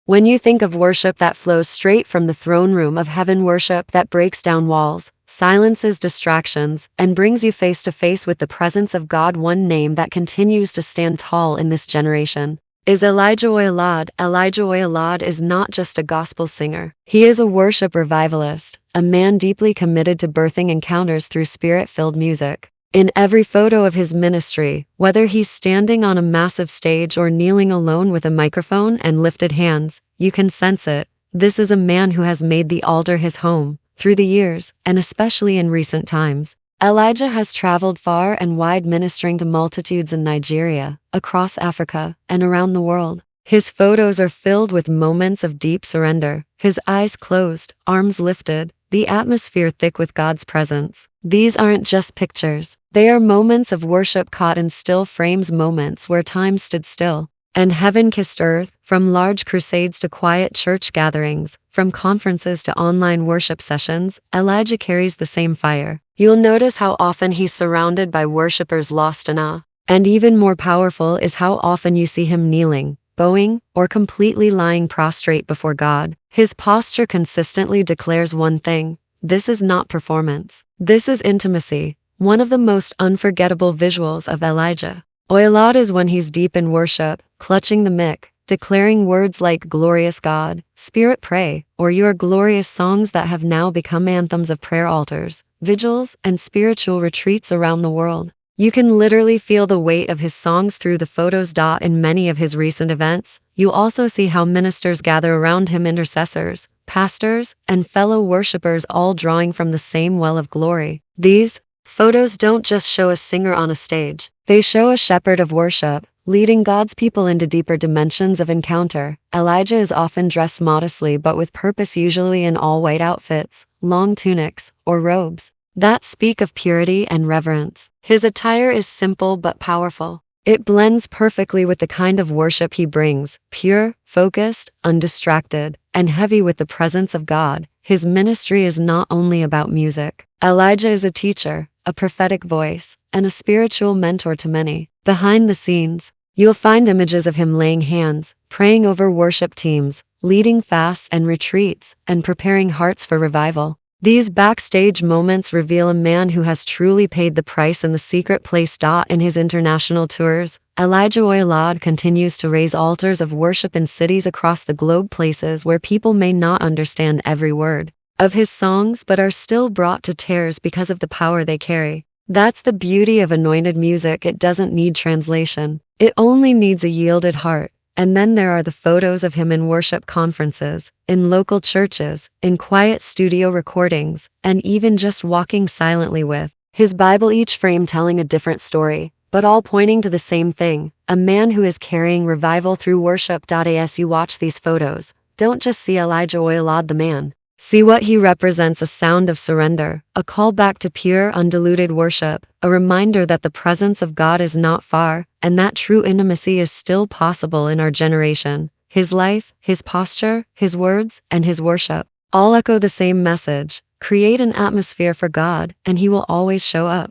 When you think of worship that flows straight from the throne room of heaven, worship that breaks down walls, silences distractions, and brings you face to face with the presence of God, one name that continues to stand tall in this generation is Elijah Oyelade. Elijah Oyelade is not just a gospel singer. He is a worship revivalist, a man deeply committed to birthing encounters through spirit-filled music. In every photo of his ministry, whether he's standing on a massive stage or kneeling alone with a microphone and lifted hands, you can sense it. This is a man who has made the altar his home. Through the years, and especially in recent times, Elijah has traveled far and wide ministering to multitudes in Nigeria, across Africa, and around the world. His photos are filled with moments of deep surrender, his eyes closed, arms lifted, the atmosphere thick with God's presence. These aren't just pictures. They are moments of worship caught in still frames, moments where time stood still and heaven kissed earth. From large crusades to quiet church gatherings, from conferences to online worship sessions, Elijah carries the same fire. You'll notice how often he's surrounded by worshipers lost in awe. And even more powerful is how often you see him kneeling, bowing, or completely lying prostrate before God. His posture consistently declares one thing: this is not performance. This is intimacy. One of the most unforgettable visuals of Elijah Oyelade is when he's deep in worship, clutching the mic, declaring words like "Glorious God," "Spirit Pray," or "Your Glorious," songs that have now become anthems of prayer altars, vigils, and spiritual retreats around the world. You can literally feel the weight of his songs through the photos. In many of his recent events, you also see how ministers gather around him, intercessors, pastors, and fellow worshipers, all drawing from the same well of glory. These photos don't just show a singer on a stage. They show a shepherd of worship, leading God's people into deeper dimensions of encounter. Elijah is often dressed modestly but with purpose, usually in all-white outfits, long tunics, or robes that speak of purity and reverence. His attire is simple but powerful. It blends perfectly with the kind of worship he brings: pure, focused, undistracted, and heavy with the presence of God. His ministry is not only about music. Elijah is a teacher, a prophetic voice, and a spiritual mentor to many. Behind the scenes, you'll find images of him laying hands, praying over worship teams, leading fasts and retreats, and preparing hearts for revival. These backstage moments reveal a man who has truly paid the price in the secret place. In his international tours, Elijah Oyelade continues to raise altars of worship in cities across the globe, places where people may not understand every word of his songs but are still brought to tears because of the power they carry. That's the beauty of anointed music. It doesn't need translation. It only needs a yielded heart. And then there are the photos of him in worship conferences, in local churches, in quiet studio recordings, and even just walking silently with his Bible, each frame telling a different story, but all pointing to the same thing: a man who is carrying revival through worship. As you watch these photos, don't just see Elijah Oyelade the man. See what he represents: a sound of surrender, a call back to pure, undiluted worship, a reminder that the presence of God is not far, and that true intimacy is still possible in our generation. His life, his posture, his words, and his worship all echo the same message: create an atmosphere for God, and he will always show up.